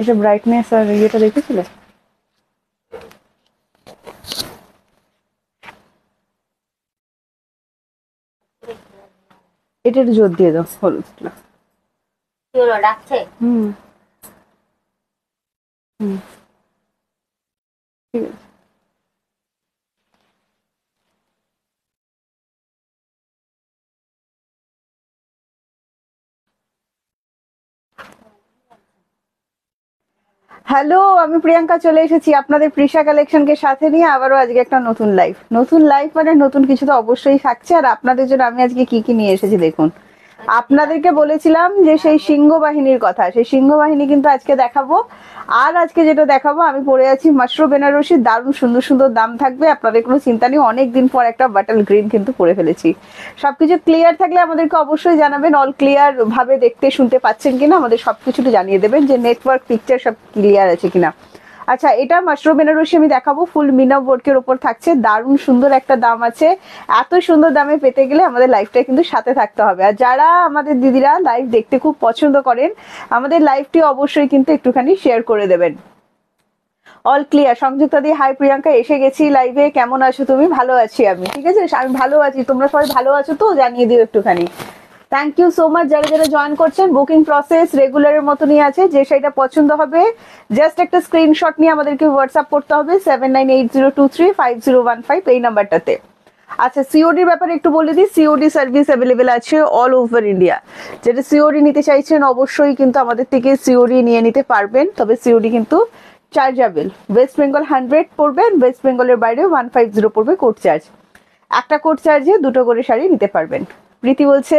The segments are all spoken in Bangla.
এটা ব্রাইটনেস আর ইয়েটা দেখেছিলে? এটা একটু জোর দিয়ে দাও হলুদটা। কি হলো, ডাকছে? হুম হুম ঠিক আছে। হ্যালো, আমি প্রিয়াঙ্কা চলে এসেছি আপনাদের প্রিশা কালেকশনকে সাথে নিয়ে আবারও আজকে একটা নতুন লাইভ মানে নতুন কিছু তো অবশ্যই থাকছে। আর আপনাদের জন্য আমি আজকে কি কি নিয়ে এসেছি দেখুন। আপনাদেরকে বলেছিলাম যে সেই সিংহ বাহিনীর কথা, সেই সিংহ বাহিনী কিন্তু আজকে দেখাবো। আর আজকে যেটা দেখাবো, আমি পরে আছি মাশরু বেনারসি, দারুণ সুন্দর সুন্দর দাম থাকবে, আপনাদের কোনো চিন্তা নেই। অনেকদিন পর একটা বাটল গ্রিন কিন্তু পরে ফেলেছি। সবকিছু ক্লিয়ার থাকলে আমাদেরকে অবশ্যই জানাবেন, অল ক্লিয়ার ভাবে দেখতে শুনতে পাচ্ছেন কিনা আমাদের সবকিছুটা জানিয়ে দেবেন, যে নেটওয়ার্ক পিকচার সব ক্লিয়ার আছে কিনা। আচ্ছা, এটা মাশরুম বেনারসি আমি দেখাবো, ফুল মিনা ওয়ার্কের ওপর থাকছে, দারুণ সুন্দর একটা দাম আছে। এত সুন্দর দামে পেতে গেলে আমাদের লাইফটা কিন্তু সাথে থাকতে হবে। আর যারা আমাদের দিদিরা লাইভ দেখতে খুব পছন্দ করেন, আমাদের লাইভটি অবশ্যই কিন্তু একটুখানি শেয়ার করে দেবেন। All clear. সংযুক্তা দিয়ে হাই প্রিয়াঙ্কা, এসে গেছি লাইভে, কেমন আছো তুমি? ভালো আছি আমি, ঠিক আছে, আমি ভালো আছি, তোমরা সবাই ভালো আছো তো? জানিয়ে দিও একটুখানি। থ্যাংক ইউ সো মাচ যারা যারা জয়েন করছেন। বুকিং প্রসেস রেগুলারের মতনই আছে, যে সেটা পছন্দ হবে জাস্ট একটা স্ক্রিনশট নিয়ে আমাদেরকে হোয়াটসঅ্যাপ করতে হবে 7980235015 এই নাম্বারটাতে। আচ্ছা, সিওডির ব্যাপারে একটু বলে দিই, সিওডি সার্ভিস অ্যাভেলেবেল আছে অল ওভার ইন্ডিয়া। যেটা সিওডি নিতে চাইছেন অবশ্যই কিন্তু আমাদের থেকে সিওডি নিয়ে নিতে পারবেন, তবে সিওডি কিন্তু চার্জেবল। ওয়েস্ট বেঙ্গল 100 পড়বে, ওয়েস্ট বেঙ্গলের বাইরে 150 পড়বে কোড চার্জ। একটা কোড চার্জে দুটো করে শাড়ি নিতে পারবেন। প্রীতি বলছে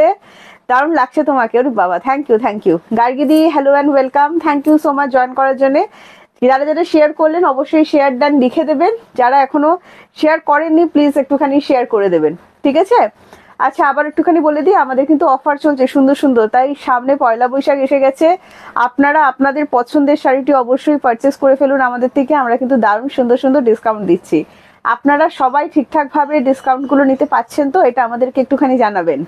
দারুণ লাগছে তোমাকে, ওরে বাবা, থ্যাংক ইউ। গার্গিদি hello and welcome, thank you so much join করার জন্য। যারা যারা শেয়ার করলেন অবশ্যই শেয়ার ডান লিখে দেবেন, যারা এখনো শেয়ার করেননি প্লিজ একটুখানি শেয়ার করে দেবেন, ঠিক আছে। আচ্ছা, আবার একটুখানি বলে দিই, আমাদের কিন্তু অফার চলছে সুন্দর সুন্দর, তাই সামনে পয়লা বৈশাখ এসে গেছে। আপনারা আপনাদের পছন্দের শাড়িটি অবশ্যই পারচেস করে ফেলুন আমাদের থেকে, আমরা কিন্তু দারুণ সুন্দর সুন্দর ডিসকাউন্ট দিচ্ছি। আপনারা সবাই ঠিকঠাক ভাবে ডিসকাউন্ট গুলো নিতে পাচ্ছেন তো? এটা আমাদেরকে একটুখানি জানাবেন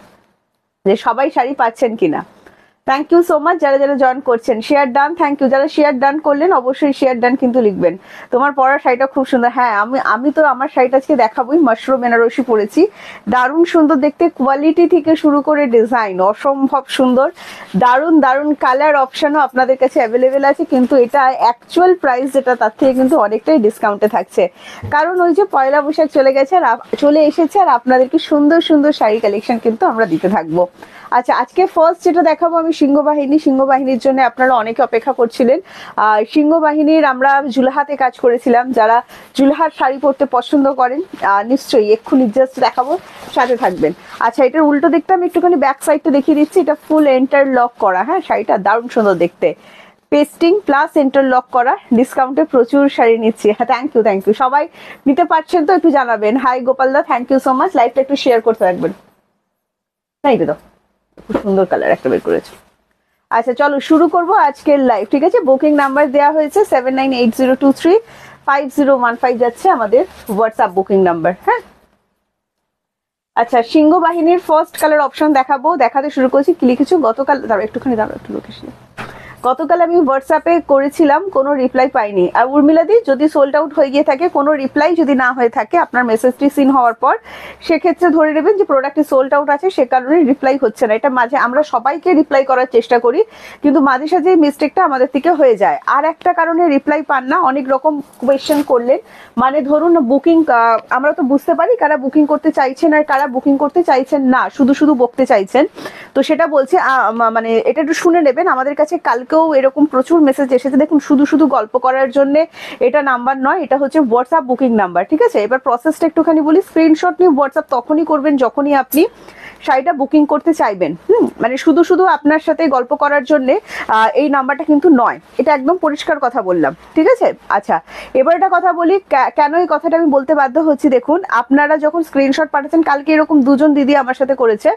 যে সবাই শাড়ি পাচ্ছেন কিনা। থ্যাংক ইউ সো মাচ যারা যারা জয়েন করছেন। Share done, thank you. যারা শেয়ার ডান করলেন অবশ্যই শেয়ার ডান কিন্তু লিখবেন। তোমার পরার শাড়িটা খুব সুন্দর। হ্যাঁ, আমি তো আমার শাড়িটা আজকে দেখাবোই, মাশরুম বেনারসি পরেছি, দারুণ সুন্দর দেখতে, কোয়ালিটি থেকে শুরু করে ডিজাইন অসম্ভব সুন্দর। দারুণ দারুণ কালার অপশনও আপনাদের কাছে অ্যাভেলেবেল আছে, কিন্তু এটা অ্যাকচুয়াল প্রাইস যেটা তার থেকে কিন্তু অনেকটাই ডিসকাউন্টে থাকছে, কারণ ওই যে পয়লা বৈশাখ চলে গেছে আর চলে এসেছে, আর আপনাদেরকে সুন্দর সুন্দর শাড়ি কালেকশন কিন্তু আমরা দিতে থাকবো। আচ্ছা, আজকে ফার্স্ট যেটা দেখাবো আমি সিংহবাহিনীর জন্য আপনারা অনেকে অপেক্ষা করছিলেন। সিংহবাহিনীর আমরা জুলহাতে কাজ করেছিলাম, যারা জুলহার শাড়ি পরতে পছন্দ করেন নিশ্চয়ই এক্ষুনি জাস্ট দেখাবো, সাথে থাকবেন। আচ্ছা, এটার উল্টো দিকটা আমি একটুখানি ব্যাক সাইডটা দেখিয়ে দিচ্ছি। এটা ফুল ইন্টারলক করা, হ্যাঁ, শাড়িটা দারুণ সুন্দর দেখতে, পেস্টিং প্লাস ইন্টারলক করা, ডিসকাউন্টে প্রচুর শাড়ি নিচ্ছি। হ্যাঁ, থ্যাংক ইউ। সবাই নিতে পারছেন তো? একটু জানাবেন। হাই গোপালদা, থ্যাংক ইউ সো মাচ। লাইভটা একটু শেয়ার করতে থাকবেন। তাই তো, খুব সুন্দর কালার একটা বের করেছে। আচ্ছা, চলো শুরু করবো আজকের লাইভ, ঠিক আছে। বুকিং নাম্বার দেওয়া হয়েছে 7980235015 যাচ্ছে আমাদের হোয়াটসঅ্যাপ বুকিং নাম্বার, হ্যাঁ। আচ্ছা, সিংহ বাহিনীর ফার্স্ট কালার অপশন দেখাবো, দেখাতে শুরু করছি। কি লিখেছো গতকাল? দাঁড়াও একটুখানি, দাঁড়াও একটু লোকেশন। গতকাল আমি হোয়াটসঅ্যাপে করেছিলাম, কোনো রিপ্লাই পাইনি। আর উর্মিলাদি, যদি সোল্ড আউট হয়ে গিয়ে থাকে, কোনো রিপ্লাই যদি না হয়ে থাকে আপনার মেসেজটি সিন হওয়ার পর, সেক্ষেত্রে ধরে নেবেন যে প্রোডাক্টটি সোল্ড আউট আছে, সে কারণে রিপ্লাই হচ্ছে না। এটা মাঝে আমরা সবাইকে রিপ্লাই করার চেষ্টা করি, কিন্তু মাঝে সাঝে এই মিস্টেকটা আমাদের থেকে হয়ে যায়। আর একটা কারণে রিপ্লাই পান না, অনেক রকম কোয়েশ্চেন করলেন, মানে ধরুন বুকিং, আমরা তো বুঝতে পারি কারা বুকিং করতে চাইছেন আর কারা বুকিং করতে চাইছেন না, শুধু শুধু বকতে চাইছেন। তো সেটা বলছে, মানে এটা একটু শুনে নেবেন। আমাদের কাছে কালকেও এরকম প্রচুর মেসেজ এসেছে, দেখুন, শুধু শুধু গল্প করার জন্য এটা নাম্বার নয়, এটা হচ্ছে হোয়াটসঅ্যাপ বুকিং নাম্বার, ঠিক আছে। এবার প্রসেসটা একটুখানি বলি। স্ক্রিনশট নিয়ে হোয়াটসঅ্যাপ তখনই করবেন যখনই আপনি শাড়িটা বুকিং করতে চাইবেন, মানে শুধু শুধু আপনার সাথে গল্প করার জন্য এই নাম্বারটা কিন্তু নয়, এটা একদম পরিষ্কার কথা বললাম, ঠিক আছে। আচ্ছা, এবার একটা কথা বলি, কেন এই কথাটা আমি বলতে বাধ্য হচ্ছি। দেখুন, আপনারা যখন স্ক্রিনশট পাঠাচ্ছেন, কালকে এরকম দুজন দিদি আমার সাথে করেছে,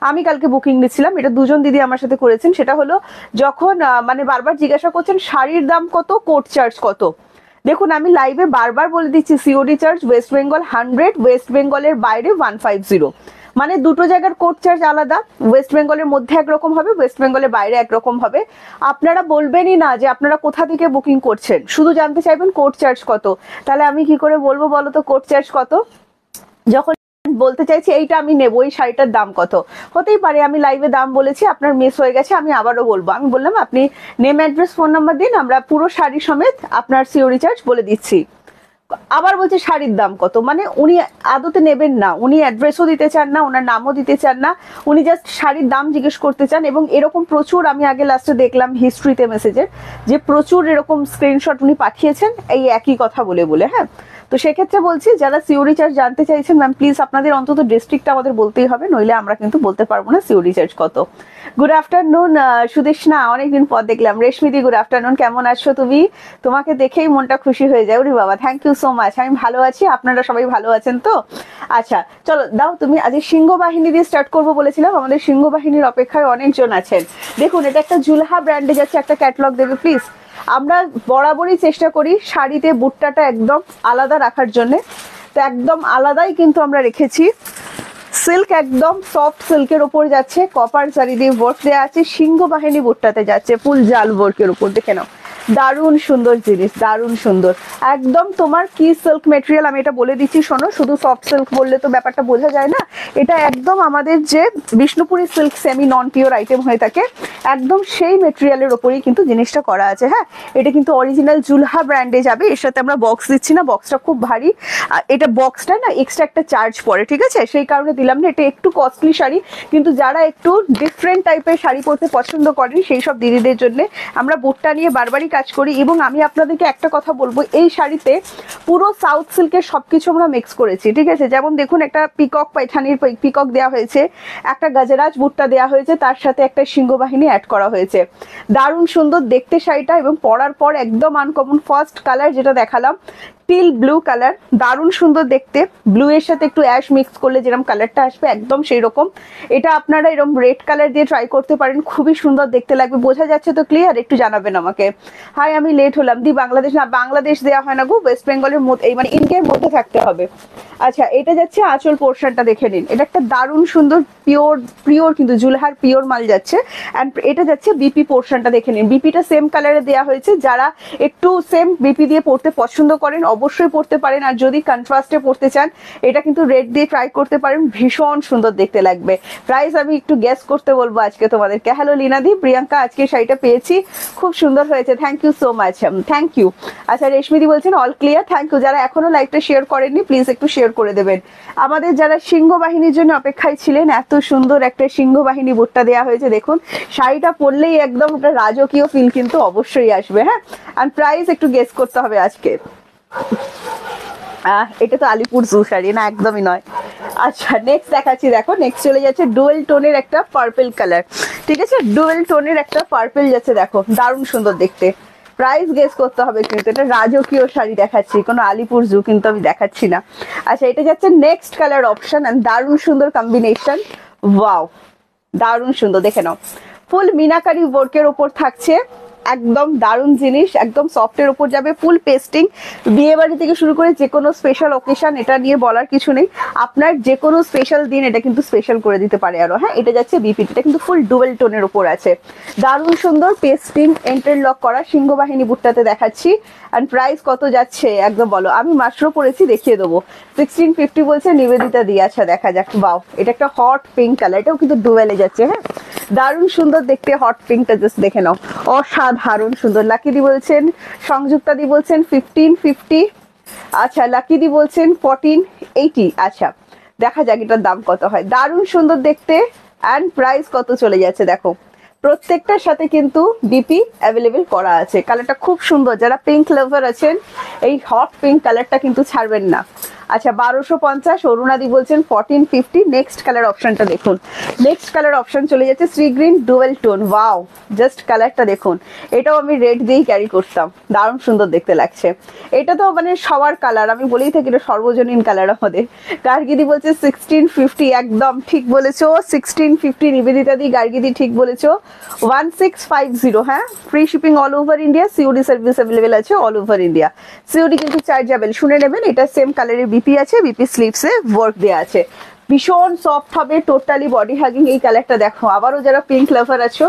আমি কালকে বুকিং নিচ্ছিলাম, এটা দুজন দিদি আমার সাথে করেছেন। সেটা হলো যখন মানে বারবার জিজ্ঞাসা করছেন শাড়ির দাম কত, কোড চার্জ কত। দেখুন, আমি লাইভে বারবার বলে দিচ্ছি, COD charge West Bengal 100, West বেঙ্গলের বাইরে 150। মানে দুটো জায়গার কোড চার্জ আলাদা, ওয়েস্ট বেঙ্গলের মধ্যে একরকম হবে, ওয়েস্ট বেঙ্গলের বাইরে একরকম হবে। আপনারা বলবেনই না যে আপনারা কোথা থেকে বুকিং করছেন, শুধু জানতে চাইবেন কোড চার্জ কত। তাহলে আমি কি করে বলবো বলো তো কোড চার্জ কত? যখন বলতে চাইছি এইটা আমি নেবো, এই শাড়িটার দাম কত, হতেই পারে আমি লাইভে দাম বলেছি, আপনার মিস হয়ে গেছে, আমি আবারও বলবো। আমি বললাম আপনি নেম, অ্যাড্রেস, ফোন নাম্বার দিন, আমরা পুরো শাড়ি সমেত আপনার সিওরি চার্জ বলে দিচ্ছি। আবার বলছে শাড়ির দাম কত, মানে উনি আদতে নেবেন না, উনি অ্যাড্রেসও দিতে চান না, ওনার নামও দিতে চান না, উনি জাস্ট শাড়ির দাম জিজ্ঞেস করতে চান। এবং এরকম প্রচুর আমি আগে লাস্টে দেখলাম হিস্ট্রিতে মেসেজের যে প্রচুর এরকম স্ক্রিনশট উনি পাঠিয়েছেন এই একই কথা বলে বলে। হ্যাঁ, তো সেক্ষেত্রে বলছি যারা সিওরি চার্জ জানতে চাইছেন ম্যাম প্লিজ আপনাদের অন্তত ডিস্ট্রিক্টটা আমাদের বলতেই হবে, নইলে আমরা কিন্তু বলতে পারবো না সিওরি চার্জ কত। গুড আফটারনুন সুদেশনা, অনেকদিন পর দেখলাম। রেশমিদি গুড আফটারনুন, কেমন আছো তুমি? তোমাকে দেখেই মনটা খুশি হয়ে যায়। ওরে বাবা, থ্যাংক ইউ সো মাচ। আমি ভালো আছি, আপনারা সবাই ভালো আছেন তো? আচ্ছা চলো দাও তুমি। আজ সিংহ বাহিনী দিয়ে স্টার্ট করবো বলেছিলাম, আমাদের সিংহ বাহিনীর অপেক্ষায় অনেকজন আছেন। দেখুন এটা একটা জুলহা ব্র্যান্ডে যাচ্ছে, একটা ক্যাটালগ দেবে প্লিজ। আমরা বরাবরই চেষ্টা করি শাড়িতে বুট্টাটা একদম আলাদা রাখার জন্য, তো একদম আলাদাই কিন্তু আমরা রেখেছি। সিল্ক একদম সফট সিল্কের উপর যাচ্ছে, কপার জারি দিয়ে ওয়ার্ক দেওয়া আছে, সিংহ বাহিনী বুট্টাতে যাচ্ছে ফুল জাল ওয়ার্কের উপর। দেখে নাও, দারুণ সুন্দর জিনিস, দারুণ সুন্দর একদম। তোমার কি সিল্ক মেটেরিয়াল আমি এটা বলে দিচ্ছি শোনো, শুধু সফট সিল্ক বললে তো ব্যাপারটা বোঝা যায় না। এটা একদম আমাদের যে বিষ্ণুপুরি সিল্ক সেমি নন পিওর আইটেম হয়ে থাকে, একদম সেই মেটেরিয়ালের ওপরেই কিন্তু জিনিসটা করা আছে। হ্যাঁ, এটা কিন্তু অরিজিনাল জুলহা ব্র্যান্ডে যাবে, এর সাথে আমরা বক্স দিচ্ছি না, বক্সটা খুব ভারী। এটা বক্সটা না এক্সট্রা একটা চার্জ পড়ে, ঠিক আছে, সেই কারণে দিলাম না। এটা একটু কস্টলি শাড়ি, কিন্তু যারা একটু ডিফারেন্ট টাইপের শাড়ি পরতে পছন্দ করেন সেই সব দিদিদের জন্য আমরা বুটটা নিয়ে বারবারই কাজ করি। এবং আমি আপনাদেরকে একটা কথা বলবো, এই শাড়িতে পুরো সাউথ সিল্কের সবকিছু আমরা মিক্স করেছি, ঠিক আছে। যেমন দেখুন একটা পিকক পাইঠানির পিকক দেওয়া হয়েছে, একটা গাজরাজ বুটটা দেওয়া হয়েছে, তার সাথে একটা সিংহবাহিনী অ্যাড করা হয়েছে। দারুণ সুন্দর দেখতে শাড়িটা, এবং পরার পর একদম আনকমন। ফার্স্ট কালার যেটা দেখালাম টিল ব্লু কালার, দারুণ সুন্দর দেখতে। ব্লু এর সাথে একটু অ্যাশ মিক্স করলে যেরকম কালারটা আসবে একদম সেই রকম। এটা আপনারা এরকম রেড কালার দিয়ে ট্রাই করতে পারেন, খুবই সুন্দর দেখতে লাগবে। বোঝা যাচ্ছে তো ক্লিয়ার? একটু জানাবেন আমাকে। হাই, আমি লেট হলাম দি। বাংলাদেশ না, বাংলাদেশ দেওয়া হয় না গো, ওয়েস্ট বেঙ্গলের মধ্যে, এই মানে ইন্ডিয়ার মধ্যে থাকতে হবে। আচ্ছা, এটা যাচ্ছে আঁচল পোর্শনটা দেখে নিন, এটা একটা দারুণ সুন্দর পিওর পিওর কিন্তু জুলহার পিওর মাল যাচ্ছে। অ্যান্ড এটা যাচ্ছে বিপি পোর্শনটা দেখে নিন, বিপিটা সেম কালারে দেওয়া হয়েছে। যারা একটু সেম বিপি দিয়ে পড়তে পছন্দ করেন অবশ্যই পড়তে পারেন, আর যদি কন্ট্রাস্টে পড়তে চান এটা কিন্তু রেড দিয়ে ট্রাই করতে পারেন, ভীষণ সুন্দর দেখতে লাগবে। প্রাইস আমি একটু গেস করতে বলবো আজকে তোমাদেরকে। হ্যালো লীনাদি, প্রিয়াঙ্কা আজকে শাড়িটা পেয়েছি, খুব সুন্দর হয়েছে, thank you so much, thank you. আচ্ছা রেশমিদি বলছেন অল ক্লিয়ার, থ্যাংক ইউ। যারা এখনো লাইভটা শেয়ার করেননি প্লিজ একটু শেয়ার করে দেবেন। আমাদের যারা সিংহ বাহিনীর জন্য অপেক্ষায় ছিলেন, এত সুন্দর একটা সিংহ বাহিনী বুটটা দেওয়া হয়েছে, দেখুন শাড়িটা পরলেই একদম একটা রাজকীয় ফিল কিন্তু অবশ্যই আসবে। হ্যাঁ, আর প্রাইস একটু গেস করতে হবে আজকে। এটা তো আলিপুর জু শাড়ি না, একদমই নয়। আচ্ছা নেক্সট দেখাচ্ছি, দেখো নেক্সট চলে যাচ্ছে ডুয়েল টোনের একটা পার্পল কালার, ঠিক আছে, ডুয়েল টোনের একটা পার্পল যাচ্ছে, দেখো দারুণ সুন্দর দেখতে। প্রাইস গেস করতে হবে কিন্তু, এটা রাজকীয় শাড়ি দেখাচ্ছি, কোনো আলিপুর জু কিন্তু আমি দেখাচ্ছি না। আচ্ছা এটা যাচ্ছে নেক্সট কালার অপশন, এন্ড দারুণ সুন্দর কম্বিনেশন, ওয়াও দারুণ সুন্দর, দেখে নাও ফুল মিনাকারি ওয়ার্কের ওপর থাকছে, একদম দারুণ জিনিস, একদম সফটের উপর যাবে, ফুল পেস্টিং। বিয়ে বাড়ি থেকে শুরু করে যে কোনো স্পেশাল অকেশন এটা নিয়ে বলার কিছু নেই, আপনার যে কোনো স্পেশাল দিন এটা কিন্তু স্পেশাল করে দিতে পারে আরো। হ্যাঁ, এটা যাচ্ছে বিপিটি, এটা কিন্তু ফুল ডুয়েল টোনের উপর আছে, দারুণ সুন্দর পেস্টিং ইন্টারলক করা সিংহবাহিনী বুটটাতে দেখাচ্ছি। অ্যান্ড প্রাইস কত যাচ্ছে একদম বলো, আমি মাত্র পরেছি দেখিয়ে দেবো, 1650 বলছে নিবেদিতা দিয়ে। আচ্ছা দেখা যাক, বাও এটা একটা হট পিঙ্ক কালার, এটাও কিন্তু ডুয়েলে যাচ্ছে। হ্যাঁ, দারুণ সুন্দর দেখতে, হট পিঙ্কটা জাস্ট দেখে নাও, অসাধারণ সুন্দর। লাকিদি বলছেন, সংযুক্তা দি বলছেন 1550, আচ্ছা লাকিদি বলছেন 1480। আচ্ছা দেখা যাক এটার দাম কত হয়, দারুণ সুন্দর দেখতে। অ্যান্ড প্রাইস কত চলে যাচ্ছে দেখো, প্রত্যেকটার সাথে কিন্তু বিপি অ্যাভেলেবেল করা আছে। কালারটা খুব সুন্দর, যারা পিঙ্ক লাভার আছেন এই হট পিঙ্ক কালারটা কিন্তু ছাড়বেন না। আচ্ছা 1250, অরুণাদি বলছেন 1450। নেক্সট কালার অপশনটা দেখুন, নেক্সট কালার অপশন চলে যাচ্ছে sea green dual tone, wow just কালারটা দেখুন, এটাও আমি রেড দিয়েই ক্যারি করতাম, দারুণ সুন্দর দেখতে লাগছে। এটা তো মানে সবার কালার, আমি বলেই থাকি এটা সর্বজনীন কালার আমাদের। গার্গিদি বলছে 1650, একদম ঠিক বলেছো 1650, নিবেদিতা দি গার্গিদি ঠিক বলেছো। 1650, হ্যাঁ, free shipping all over India, COD service available আছে অল ওভার ইন্ডিয়া, সিওডি কিন্তু চার্জেবল। শুনে নেবেন, এটা সেম কালারের বিপি আছে, বিপি স্লিভসে ওয়ার্ক দেওয়া আছে। ভীষণ সফট হবে, টোটালি বডি হাগিং। এই কালারটা দেখো, আবারও যারা পিঙ্ক লাভার আছো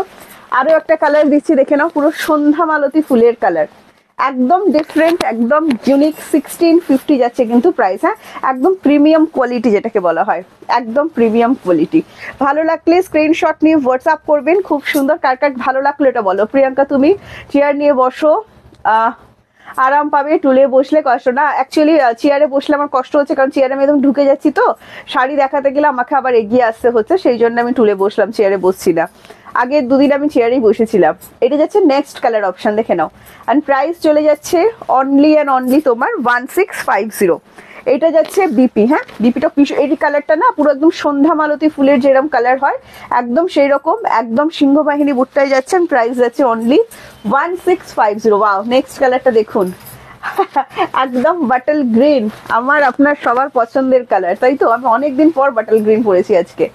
আরো একটা কালার দিচ্ছি দেখে নাও, পুরো সন্ধ্যা মালতী ফুলের কালার, একদম ডিফারেন্ট, একদম ইউনিক। 1650 যাচ্ছে কিন্তু প্রাইস, হ্যাঁ একদম প্রিমিয়াম কোয়ালিটি যেটাকে বলা হয়, একদম প্রিমিয়াম কোয়ালিটি। ভালো লাগলে স্ক্রিনশট নিয়ে হোয়াটসঅ্যাপ করবেন। খুব সুন্দর, কার কার ভালো লাগলো এটা বলো। প্রিয়াঙ্কা তুমি চেয়ার নিয়ে বসো, আরাম পাবে, টুলে বসলে কষ্ট না। অ্যাকচুয়ালি চেয়ারে বসলে আমার কষ্ট হচ্ছে, কারণ চেয়ারে আমি একদম ঢুকে যাচ্ছি, তো শাড়ি দেখাতে গেলে আমাকে আবার এগিয়ে আসতে হচ্ছে, সেই জন্য আমি টুলে বসলাম, চেয়ারে বসছি না। আগের দুদিন আমি চেয়ারেই বসেছিলাম। এটা যাচ্ছে নেক্সট কালার অপশন, দেখে নাও। অ্যান্ড প্রাইস চলে যাচ্ছে অনলি অ্যান্ড অনলি তোমার 1650। এটা যাচ্ছে বিপি, হ্যাঁ বিপিটা এই কালারটা না পুরো একদম সন্ধ্যা মালতী ফুলের যেরকম কালার হয় একদম সেই রকম, একদম সিংহবাহিনী বুটটাই যাচ্ছে। প্রাইস যাচ্ছে অনলি 1650। ওয়াও, নেক্সট কালারটা দেখুন একদম বাটল গ্রিন, আমার আপনার সবার পছন্দের কালার, তাই তো? আমি অনেকদিন পর বাটল গ্রিন পরেছি আজকে।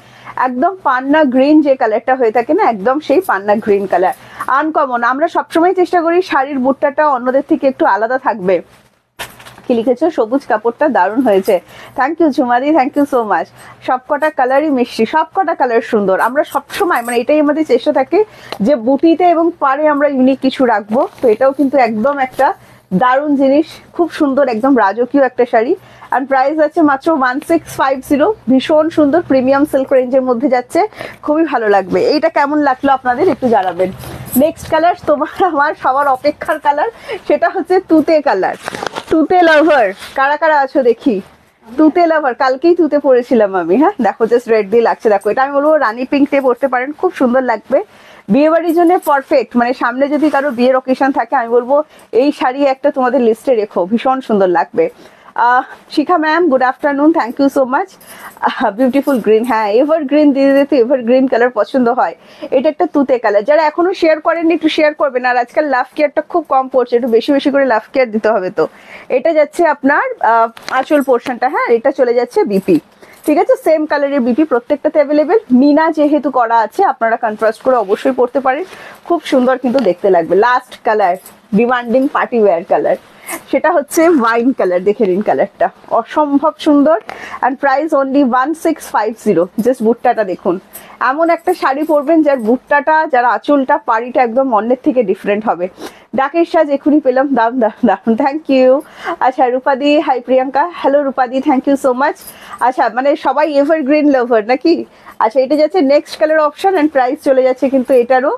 একদম পান্না গ্রিন যে কালারটা হয়ে থাকে না, একদম সেই পান্না গ্রিন কালার, আনকমন। আমরা সবসময় চেষ্টা করি শাড়ির বুটটাটা অন্যদের থেকে একটু আলাদা থাকবে। কি লিখেছো? সবুজ কাপড়টা দারুণ হয়েছে, থ্যাংক ইউ ঝুমাদি, থ্যাংক ইউ সো মাচ। সবকটা কালারই মিষ্টি, সবকটা কালার সুন্দর। আমরা সবসময় মানে এটাই আমাদের চেষ্টা থাকে যে বুটিতে এবং পাড়ে আমরা ইউনিক কিছু রাখবো। তো এটাও কিন্তু একদম একটা দারুণ জিনিস, খুব সুন্দর, একদম রাজকীয় একটা শাড়ি। আর প্রাইস আছে মাত্র 1650। ভীষণ সুন্দর, প্রিমিয়াম সিল্ক রেঞ্জের মধ্যে যাচ্ছে, খুবই ভালো লাগবে। এইটা কেমন লাগলো আপনাদের একটু জানাবেন। নেক্সট কালার তোমার আমার সবার অপেক্ষার কালার, সেটা হচ্ছে তুতে কালার। তুতে লাভার কারা কারা আছো দেখি? তুতে লাভার, কালকেই তুতে পরেছিলাম আমি, হ্যাঁ দেখো জাস্ট রেড দিয়ে লাগছে, দেখো এটা আমি বলবো রানী পিঙ্ক দিয়ে পরতে পারেন, খুব সুন্দর লাগবে, বিয়ে বাড়ির জন্য পারফেক্ট। মানে সামনে যদি কারো বিয়ের অকেশন থাকে আমি বলবো এই শাড়ি একটা তোমাদের লিস্টে রেখো, ভীষণ সুন্দর লাগবে। Shikha ma'am good afternoon, thank you so much. Beautiful green, হ্যাঁ এভার গ্রিন দিদি তো এভার গ্রিন কালার পছন্দ হয়। এটা একটা তুতে কালার, যারা এখনো শেয়ার করেননি একটু শেয়ার করবেন। আর আজকাল লাভ কেয়ারটা খুব কম পড়ছে, একটু বেশি বেশি করে লাভ কেয়ার দিতে হবে। তো এটা যাচ্ছে আপনার আঁচল পোর্শনটা, হ্যাঁ এটা চলে যাচ্ছে বিপি, ঠিক আছে? সেম কালারের বিপি প্রত্যেকটাতে অ্যাভেলেবেল। মিনা যেহেতু করা আছে আপনারা কন্ট্রাস্ট করে অবশ্যই পড়তে পারেন, খুব সুন্দর কিন্তু দেখতে লাগবে। Last colour, demanding party wear colour, সেটা হচ্ছে ওয়াইন কালার, দেখে নিন কালারটা অসম্ভব সুন্দর। And price only 1650। জাস্ট বুটটাটা দেখুন, এমন একটা শাড়ি পরবেন যার বুটটাটা, যার আঁচলটা, পাড়িটা একদম অন্যের থেকে ডিফারেন্ট হবে। ডাকের সাজ এখনই পেলাম, দাম দাম, থ্যাংক ইউ। আচ্ছা রূপাদি, হাই প্রিয়াঙ্কা, হ্যালো রূপাদি, থ্যাংক ইউ সো মাচ। আচ্ছা মানে সবাই এভারগ্রিন লাভার নাকি? আচ্ছা এটা যাচ্ছে next colour option. And price চলে যাচ্ছে কিন্তু এটারও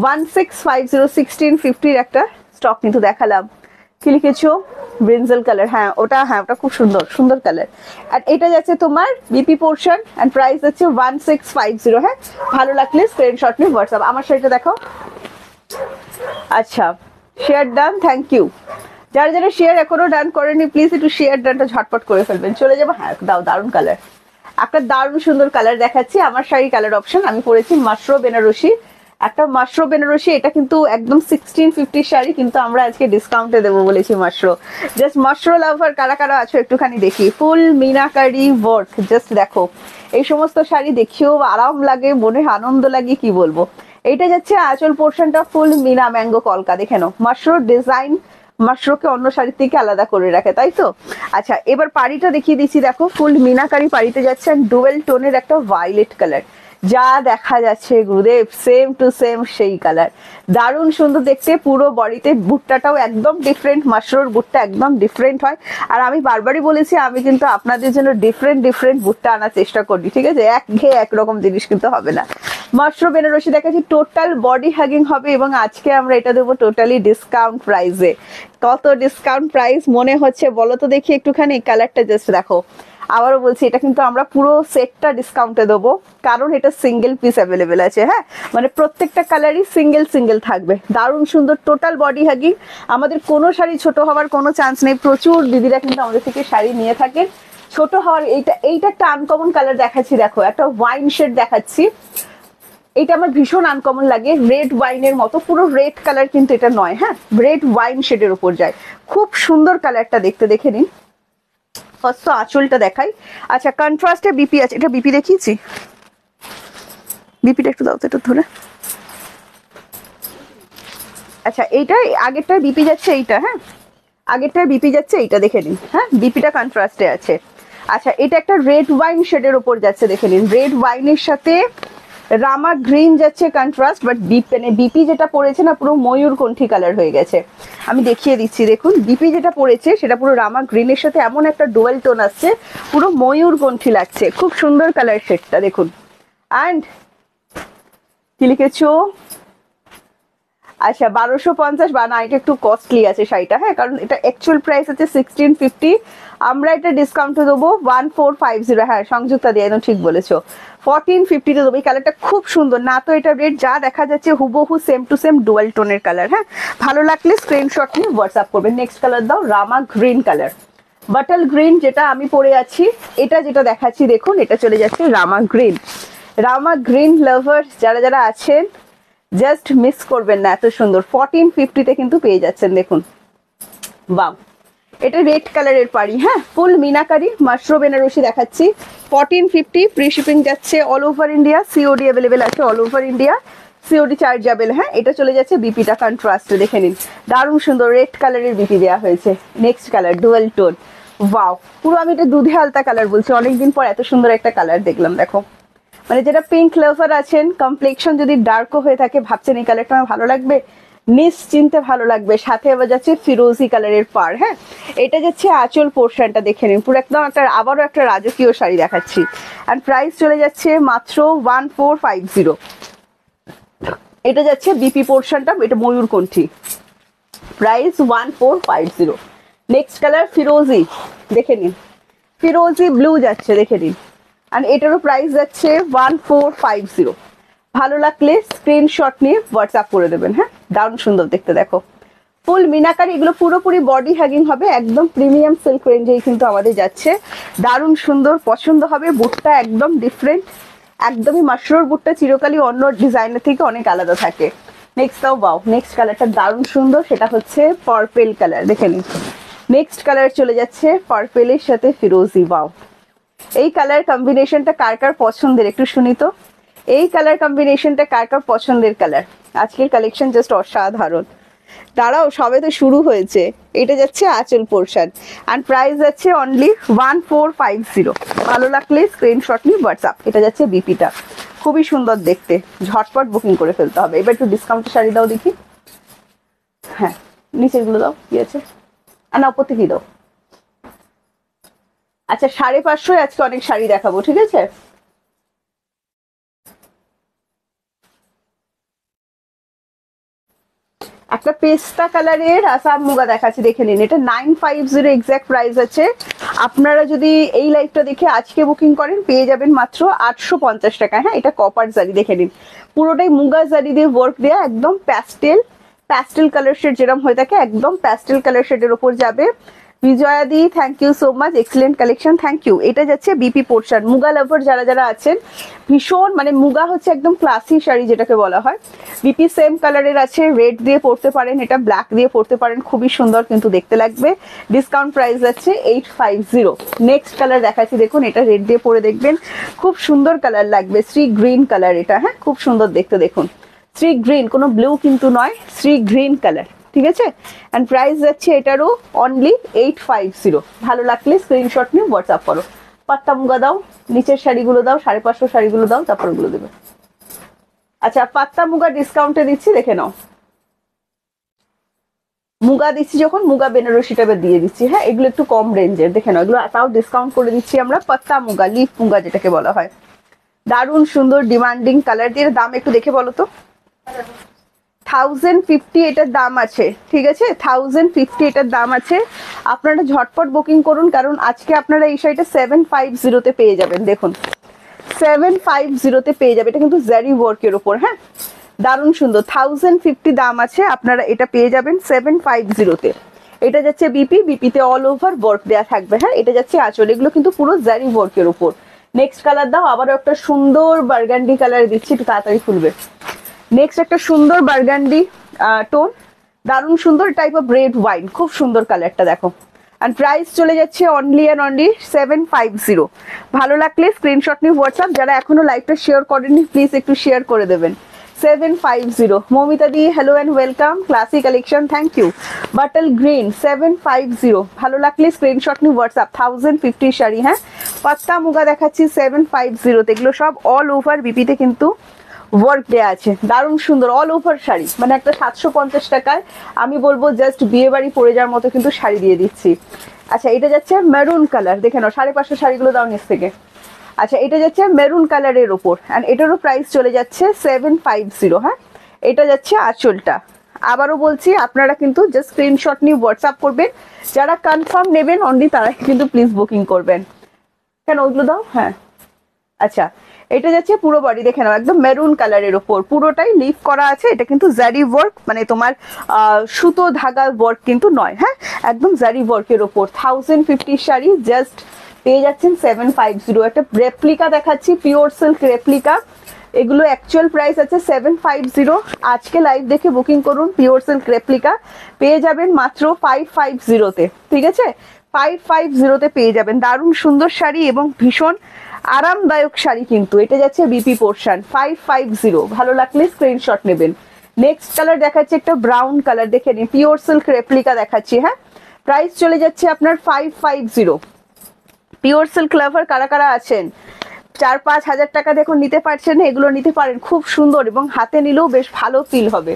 1650। 1650 একটা স্টক কিন্তু দেখালাম। কি লিখেছো? ব্রিনজেল কালার, হ্যাঁ ওটা, হ্যাঁ ওটা খুব সুন্দর, সুন্দর কালার। আর এটা যাচ্ছে তোমার বিপি পোর্শন। অ্যান্ড প্রাইস হচ্ছে 1650। হ্যাঁ ভালো লাগলে স্ক্রিনশট নিয়ে হোয়াটসঅ্যাপ। আমার শাড়িটা দেখো। আচ্ছা শেয়ার ডান, থ্যাংক ইউ। যারা যারা শেয়ার এখনো ডান করেনি প্লিজ একটু শেয়ার ডানটা ঝটপট করে ফেলবেন। চলে যাবো, হ্যাঁ দাও, দারুণ কালার, একটা দারুণ সুন্দর কালার দেখাচ্ছি। আমার শাড়ি কালার অপশন, আমি পরেছি মাশরো বেনারসি, একটা মাশরো বেনারসি। এটা কিন্তু একদম 1650 শাড়ি, কিন্তু আমরা আজকে ডিসকাউন্টে দেবো বলেছি মাশরো। জাস্ট মাশরো লাভার কারা কারা আছো একটুখানি দেখি। ফুল মিনাকারি ওয়ার্ক, জাস্ট দেখো এই সমস্ত শাড়ি দেখিও আরাম লাগে, মনে আনন্দ লাগে, কি বলবো। এইটা যাচ্ছে আঁচল পোর্শনটা ফুল মিনা ম্যাঙ্গো কলকা, দেখে নাও মাশরো ডিজাইন, মাশরোকে অন্য শাড়ির থেকে আলাদা করে রাখে, তাই তো? আচ্ছা এবার পাড়িটা দেখিয়ে দিচ্ছি, দেখো ফুল মিনাকারি পাড়িতে যাচ্ছে। ডুয়েল টোনের একটা ভায়োলেট কালার, যা দেখা যাচ্ছে গুরুদেব সেম টু সেম সেই কালার, দারুণ সুন্দর দেখতে। পুরো বডিতে বুটটাটাও একদম ডিফারেন্ট, মাশরোর বুটটা একদম ডিফারেন্ট হয়। আর আমি বারবারই বলেছি আমি কিন্তু আপনাদের জন্য ডিফারেন্ট ডিফারেন্ট বুটটা আনার চেষ্টা করি, ঠিক আছে? একঘেয়ে একরকম জিনিস কিন্তু হবে না। মাশরো বেনারসি দেখাচ্ছি, টোটাল বডি হাগিং হবে, এবং আজকে আমরা এটা দেবো টোটালি ডিসকাউন্ট প্রাইসে। কত ডিসকাউন্ট প্রাইস মনে হচ্ছে বলো তো দেখি একটুখানি? কালারটা জাস্ট দেখো, আবারও বলছি এটা কিন্তু আমরা পুরো সেটটা ডিসকাউন্টে দেবো, কারণ এটা সিঙ্গেল পিস অ্যাভেলেবেল আছে। হ্যাঁ মানে প্রত্যেকটা কালারই সিঙ্গেল সিঙ্গেল থাকবে, দারুণ সুন্দর টোটাল বডি হাগিং। আমাদের কোনো শাড়ি ছোট হওয়ার কোনো চান্স নেই, প্রচুর দিদিরা কিন্তু আমাদের থেকে শাড়ি নিয়ে থাকেন। ছোট হওয়ার এইটা একটা আনকমন কালার দেখাচ্ছি, দেখো একটা ওয়াইন শেড দেখাচ্ছি। এটা আমার ভীষণ আনকমন লাগে, রেড ওয়াইনের মতো, পুরো রেড কালার কিন্তু এটা নয়, হ্যাঁ রেড ওয়াইন শেডের উপর যায়, খুব সুন্দর কালারটা দেখতে, দেখে নিন। ফার্স্ট তো আঁচলটা দেখাই। আচ্ছা কন্ট্রাস্টে বিপি আছে, এটা বিপি দেখিয়েছি, বিপিটা একটু দাও তো, এটা ধরে। আচ্ছা এইটা আগেরটার বিপি যাচ্ছে এইটা, হ্যাঁ আগেরটার বিপি যাচ্ছে এইটা, দেখে নিন। হ্যাঁ বিপিটা কন্ট্রাস্টে আছে। আচ্ছা এটা একটা রেড ওয়াইন শেডের উপর যাচ্ছে, দেখে নিন রেড ওয়াইনের সাথে রামা গ্রিন যাচ্ছে কন্ট্রাস্ট, বাট বিপি যেটা পড়েছে না পুরো ময়ূরকণ্ঠী কালার হয়ে গেছে। আমি দেখিয়ে দিচ্ছি, দেখুন বিপি যেটা পড়েছে সেটা পুরো রামা গ্রিনের সাথে এমন একটা ডুয়াল টোন আসছে, পুরো ময়ূরকণ্ঠী লাগছে, খুব সুন্দর কালার শেডটা দেখুন। অ্যান্ড কি লিখেছো, আচ্ছা 1250 বা না, এটা একটু কস্টলি আছে শাড়িটা, হ্যাঁ কারণ এটা অ্যাকচুয়াল প্রাইস আছে 1650, আমরা এটা ডিসকাউন্টে দেবো 1450। হ্যাঁ সংযুক্তা দিয়ে একদম ঠিক বলেছো, 1450 দেবো। এই কালারটা খুব সুন্দর না, তো এটা রেড যা দেখা যাচ্ছে হুবহু সেম টু সেম ডুয়াল টোনের কালার। হ্যাঁ ভালো লাগলে স্ক্রিনশট নিয়ে হোয়াটসঅ্যাপ করবেন। নেক্সট কালার দাও, রামা গ্রিন কালার, বাটল গ্রিন যেটা আমি পরে আছি, এটা যেটা দেখাচ্ছি দেখুন, এটা চলে যাচ্ছে রামা গ্রিন। রামা গ্রিন লাভার্স যারা যারা আছেন জাস্ট মিস করবেন না, এত সুন্দর 1450-তে কিন্তু পেয়ে যাচ্ছেন দেখুন। বাহ, এটা রেড কালারের পাড়ি, হ্যাঁ ফুল মিনাকারি মাশরো বেনারসি দেখাচ্ছি, 1450, ফ্রি শিপিং যাচ্ছে all over India, COD available আছে all over India, COD chargeable. হ্যাঁ এটা চলে যাচ্ছে বিপিটা কন্ট্রাস্টে, দেখে নিন দারুণ সুন্দর রেড কালারের বিপি দেওয়া হয়েছে। Next colour dual tone, wow পুরো আমি এটা দুধে আলতা কালার বলছি, অনেকদিন পর এত সুন্দর একটা কালার দেখলাম। দেখো মানে যেটা পিঙ্ক লাভার আছেন, কমপ্লেক্সন যদি ডার্কও হয়ে থাকে, ভাবছেন এই কালারটা আমার ভালো লাগবে, নিশ্চিন্তে ভালো লাগবে। সাথে আবার যাচ্ছে ফিরোজি কালারের পার। হ্যাঁ এটা যাচ্ছে আঁচল পোর্শনটা, দেখে নিন পুরো একদম একটা আবারও একটা রাজকীয় শাড়ি দেখাচ্ছি। আর প্রাইস চলে যাচ্ছে মাত্র 1450। এটা যাচ্ছে বিপি পোর্শনটা, এটা ময়ূরকণ্ঠী, প্রাইস 1450। নেক্সট কালার ফিরোজি, দেখে নিন ফিরোজি ব্লু যাচ্ছে, দেখে নিন। আর এটারও প্রাইস যাচ্ছে 1450। ভালো লাগলে স্ক্রিনশট নিয়ে হোয়াটসঅ্যাপ করে দেবেন। হ্যাঁ দারুণ সুন্দর দেখতে, দেখো ফুল মিনাকারি, এগুলো পুরোপুরি বডি হ্যাগিং হবে, একদম প্রিমিয়াম সিল্ক রেঞ্জেই কিন্তু আমাদের যাচ্ছে, দারুণ সুন্দর পছন্দ হবে। বুটটা একদম ডিফারেন্ট, একদমই মাশরুর বুটটা চিরকালই অন্য ডিজাইনের থেকে অনেক আলাদা থাকে। নেক্সট দাও, বাও নেক্সট কালারটা দারুণ সুন্দর, সেটা হচ্ছে পার্পেল কালার, দেখে নিন। নেক্সট কালার চলে যাচ্ছে পার্পেলের সাথে ফিরোজি, বাও এই কালার কম্বিনেশনটা কার কার পছন্দের একটু শুনি তো, এই কালার কম্বিনেশনটা কার কার পছন্দের কালার। আজকের কালেকশন জাস্ট অসাধারণ। দাঁড়াও সবে তো শুরু হয়েছে। এটা যাচ্ছে আঁচল পোর্শন, অ্যান্ড প্রাইস যাচ্ছে অনলি 1450। ভালো লাগলে স্ক্রিনশট নিয়ে হোয়াটসঅ্যাপ। এটা যাচ্ছে বিপিটা, খুবই সুন্দর দেখতে, ঝটপট বুকিং করে ফেলতে হবে। এবার একটু ডিসকাউন্টের শাড়ি দাও দেখি, হ্যাঁ নিচের গুলো দাও, কি আছে আর না ওপর থেকে দাও। আচ্ছা 550 আজকে অনেক শাড়ি দেখাবো, ঠিক আছে। একটা পেস্তা কালারের আসাম মুগা দেখাচ্ছি, দেখে নিন। এটা 950 এক্সাক্ট প্রাইস আছে। আপনারা যদি এই লাইভটা দেখে আজকে বুকিং করেন পেয়ে যাবেন মাত্র 850 টাকা। হ্যাঁ এটা কপার জারি, দেখে নিন পুরোটাই মুগা জারি দিয়ে ওয়ার্ক দেওয়া, একদম প্যাস্টেল কালার শেড যেরকম হয়ে থাকে, একদম প্যাস্টেল কালার শেডের ওপর যাবে। Bijoya di thank you so much, excellent collection, thank you. এটা যাচ্ছে বিপি পোর্শন, মুগা লাভার যারা যারা আছেন ভীষণ, মানে মুগা হচ্ছে একদম ক্লাসি শাড়ি যেটাকে বলা হয়। বিপি সেম কালারের আছে, রেড দিয়ে পরতে পারেন, এটা ব্ল্যাক দিয়ে পরতে পারেন, খুবই সুন্দর কিন্তু দেখতে লাগবে। ডিসকাউন্ট প্রাইস আছে 850। নেক্সট কালার দেখাচ্ছি, দেখুন এটা রেড দিয়ে পরে দেখবেন খুব সুন্দর কালার লাগবে, শ্রী গ্রিন কালার এটা। হ্যাঁ খুব সুন্দর দেখতে, দেখুন শ্রী গ্রিন, কোনো ব্লু কিন্তু নয়, শ্রী গ্রিন কালার, ঠিক আছে। এন্ড প্রাইস যাচ্ছে এটারও অনলি 850। ভালো লাগলে স্ক্রিনশট নিয়ে হোয়াটসঅ্যাপ করো। পাত্তা মুগা দাও, নিচের শাড়িগুলো দাও, 550 শাড়িগুলো দাও, তারপর ওগুলো দেবে। আচ্ছা পাত্তা মুগা ডিসকাউন্টে দিচ্ছি, দেখে নাও। মুগা দিচ্ছি যখন, মুগা বেনারসিটা দিয়ে দিচ্ছি। হ্যাঁ এগুলো একটু কম রেঞ্জের, দেখে নাও, এগুলো তাও ডিসকাউন্ট করে দিচ্ছি আমরা। পাত্তা মুগা, লিফ মুগা যেটাকে বলা হয়, দারুণ সুন্দর ডিমান্ডিং কালার দিয়ে। দাম একটু দেখে বলো তো। 1050 এটার দাম আছে, ঠিক আছে 1050 এটার দাম আছে। আপনারা ঝটপট বুকিং করুন, কারণ আজকে আপনারা এই শাড়িটা 750-তে পেয়ে যাবেন। দেখুন 750-তে পেয়ে যাবে, এটা কিন্তু জারি ওয়ার্কের উপর। হ্যাঁ দারুণ সুন্দর, 1050 দাম আছে, আপনারা এটা পেয়ে যাবেন 750-তে। এটা যাচ্ছে বিপিতে অল ওভার ওয়ার্ক দেওয়া থাকবে। হ্যাঁ এটা যাচ্ছে আঁচল, এগুলো কিন্তু পুরো জারি ওয়ার্কের উপর। নেক্সট কালার দাও, আবারও একটা সুন্দর বার্গান্ডি কালার দিচ্ছি, একটু তাড়াতাড়ি খুলবে। নেক্সট একটা সুন্দর বার্গান্ডি টোন, দারুণ সুন্দর টাইপ অফ রেড ওয়াইন, খুব সুন্দর কালারটা দেখো। এন্ড প্রাইস চলে যাচ্ছে অনলি অ্যান্ড অনলি 750। ভালো লাগলে স্ক্রিনশট নিয়ে হোয়াটসঅ্যাপ, যারা এখনো লাইভটা শেয়ার করেননি প্লিজ একটু শেয়ার করে দেবেন। 750 Mamita di hello and welcome classy collection thank you bottle green 750 ভালো লাগলে স্ক্রিনশট নিয়ে হোয়াটসঅ্যাপ 1050 শাড়ি হ্যাঁ পাত্তা মুগা দেখাচ্ছি 750 তে এগুলো সব অল ওভার বিপিতে কিন্তু ওয়ার্ক দেয়া আছে দারুণ সুন্দর অল ওভার শাড়ি মানে একটা 750 টাকায় আমি বলবো জাস্ট বিয়ে বাড়ি পরে যাওয়ার মতো কিন্তু শাড়ি দিয়ে দিচ্ছি আচ্ছা এটা যাচ্ছে মেরুন কালার দেখে নাও 550 শাড়িগুলো দাও নিচ থেকে আচ্ছা এটা যাচ্ছে মেরুন কালারের ওপর এন্ড এটারও প্রাইস চলে যাচ্ছে 750 হ্যাঁ এটা যাচ্ছে আঁচলটা আবারও বলছি আপনারা কিন্তু জাস্ট স্ক্রিনশট নিয়ে হোয়াটসঅ্যাপ করবেন যারা কনফার্ম নেবেন অনলি তারা কিন্তু প্লিজ বুকিং করবেন কেন ওইগুলো দাও হ্যাঁ আচ্ছা এটা যাচ্ছে পুরো বডি দেখে নাও একদম মেরুন কালারের ওপর পুরোটাই লিফ করা আছে এটা কিন্তু জারি ওয়ার্ক মানে তোমার সুতো ধাগা ওয়ার্ক কিন্তু নয় হ্যাঁ একদম জারি ওয়ার্কের ওপর 1050 শাড়ি জাস্ট পেয়ে যাচ্ছেন 750 একটা রেপ্লিকা দেখাচ্ছি পিওর সিল্ক রেপ্লিকা এগুলো অ্যাকচুয়াল প্রাইস আছে 750 আজকে লাইভ দেখে বুকিং করুন পিওর সিল্ক রেপ্লিকা পেয়ে যাবেন মাত্র 550 তে ঠিক আছে 550 তে পেয়ে যাবেন দারুণ সুন্দর শাড়ি এবং ভীষণ আরামদায়ক শাড়ি কিন্তু এটা যাচ্ছে বিপি পোর্শন 550 ভালো লাগলে স্ক্রিনশট নেবেন নেক্সট কালার দেখাচ্ছি একটা ব্রাউন কালার দেখে নিন পিওর সিল্ক রেপ্লিকা দেখাচ্ছি হ্যাঁ প্রাইস চলে যাচ্ছে আপনার 550 পিওর সিল্ক লাভার কারা কারা আছেন 4-5 হাজার টাকা দেখুন নিতে পারছেন এগুলো নিতে পারেন খুব সুন্দর এবং হাতে নিলেও বেশ ভালো ফিল হবে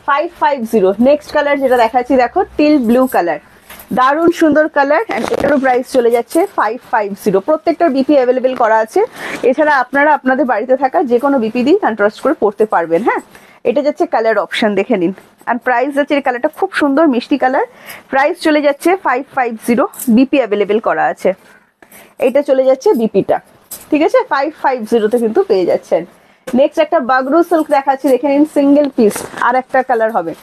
550 নেক্সট কালার যেটা দেখাচ্ছি দেখো টিল ব্লু কালার দারুণ সুন্দর কালার এন্ড এটারও প্রাইস চলে যাচ্ছে 550 প্রত্যেকটার বিপি অ্যাভেলেবেল করা আছে এছাড়া আপনারা আপনাদের বাড়িতে থাকা যে কোনো বিপি দিয়ে কন্ট্রাস্ট করে পড়তে পারবেন হ্যাঁ এটা যাচ্ছে কালার অপশন দেখে নিন এন্ড প্রাইস যাচ্ছে এই কালারটা খুব সুন্দর মিষ্টি কালার প্রাইস চলে যাচ্ছে 550 বিপি অ্যাভেলেবেল করা আছে এটা চলে যাচ্ছে বিপিটা ঠিক আছে 550 তে কিন্তু পেয়ে যাচ্ছেন নেক্সট একটা বাগরু সিল্ক দেখাচ্ছি দেখে নিন সিঙ্গেল পিস আর একটা কালার হবে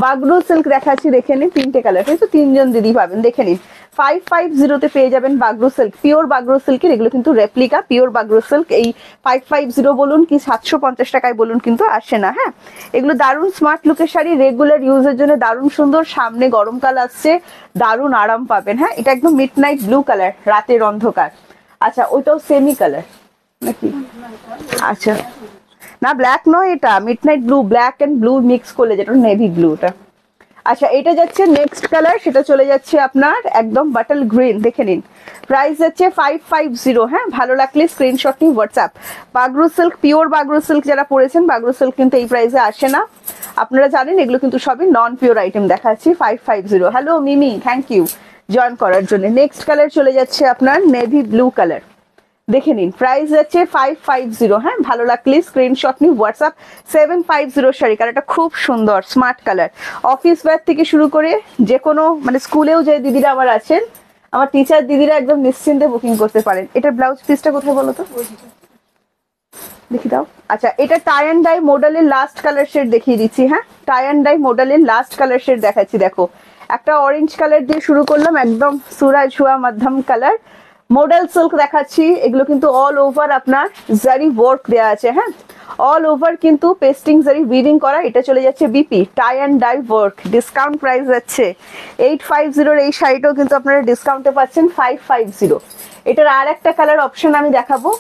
বাগরু সিল্ক দেখাচ্ছি দেখে নিন তিনটে কালার কিন্তু তিনজন দিদি পাবেন দেখে নিন 550 তে পেয়ে যাবেন বাগরু সিল্ক পিওর বাগরু সিল্কের এগুলো কিন্তু রেপ্লিকা পিওর বাগরু সিল্ক এই 550 বলুন কি 750 টাকায় বলুন কিন্তু আসে না হ্যাঁ এগুলো দারুণ স্মার্ট লুকের শাড়ি রেগুলার ইউজের জন্য দারুণ সুন্দর সামনে গরমকাল আসছে দারুণ আরাম পাবেন হ্যাঁ এটা একদম মিডনাইট ব্লু কালার রাতের অন্ধকার আচ্ছা ওইটাও সেমি কালার নাকি আচ্ছা না ব্ল্যাক নয় এটা midnight blue black and blue mix করলে যেটা নেভি ব্লুটা আচ্ছা এটা যাচ্ছে নেক্সট কালার সেটা চলে যাচ্ছে আপনার একদম বাটল গ্রিন দেখে নিন প্রাইস যাচ্ছে 550 হ্যাঁ ভালো লাগলে স্ক্রিনশট নিয়ে WhatsApp Bagru silk pure Bagru silk যারা পরেছেন বাগরু সিল্ক কিন্তু এই প্রাইসে আসে না আপনারা জানেন এগুলো কিন্তু সবই নন পিওর আইটেম দেখাচ্ছি 550 hello Mimi thank you join করার জন্য নেক্সট কালার চলে যাচ্ছে আপনার নেভি ব্লু কালার দেখে নিন প্রাইস যাচ্ছে 550 হ্যাঁ ভালো লাগলে স্ক্রিনশট নিয়ে হোয়াটসঅ্যাপ 750 শাড়ি কালারটা খুব সুন্দর স্মার্ট কালার অফিস ওয়্যার থেকে শুরু করে যে কোনো মানে স্কুলেও যে দিদিরা আমার আছেন আমার টিচার দিদিরা একদম নিশ্চিন্তে বুকিং করতে পারেন এটা ব্লাউজ পিসটা কোথায় বলো তো দেখি দাও আচ্ছা এটা টাই অ্যান্ড ডাই মডেলের লাস্ট কালার শেড দেখিয়ে দিচ্ছি হ্যাঁ টাই অ্যান্ড ডাই মডেলের লাস্ট কালার শেড দেখাচ্ছি দেখো একটা অরেঞ্জ কালার দিয়ে শুরু করলাম একদম সুরাজ হুয়া মধ্যম কালার মডেল সিল্ক দেখাচ্ছি এগুলো কিন্তু অল ওভার আপনার জারি ওয়ার্ক দেওয়া আছে হ্যাঁ অল ওভার কিন্তু পেস্টিং জারি উইভিং করা এটা চলে যাচ্ছে BP tie and dye work discount price যাচ্ছে 850 এই শাড়িটাও কিন্তু আপনারা ডিসকাউন্টে পাচ্ছেন 550 এটার আর একটা কালার অপশন আমি দেখাবো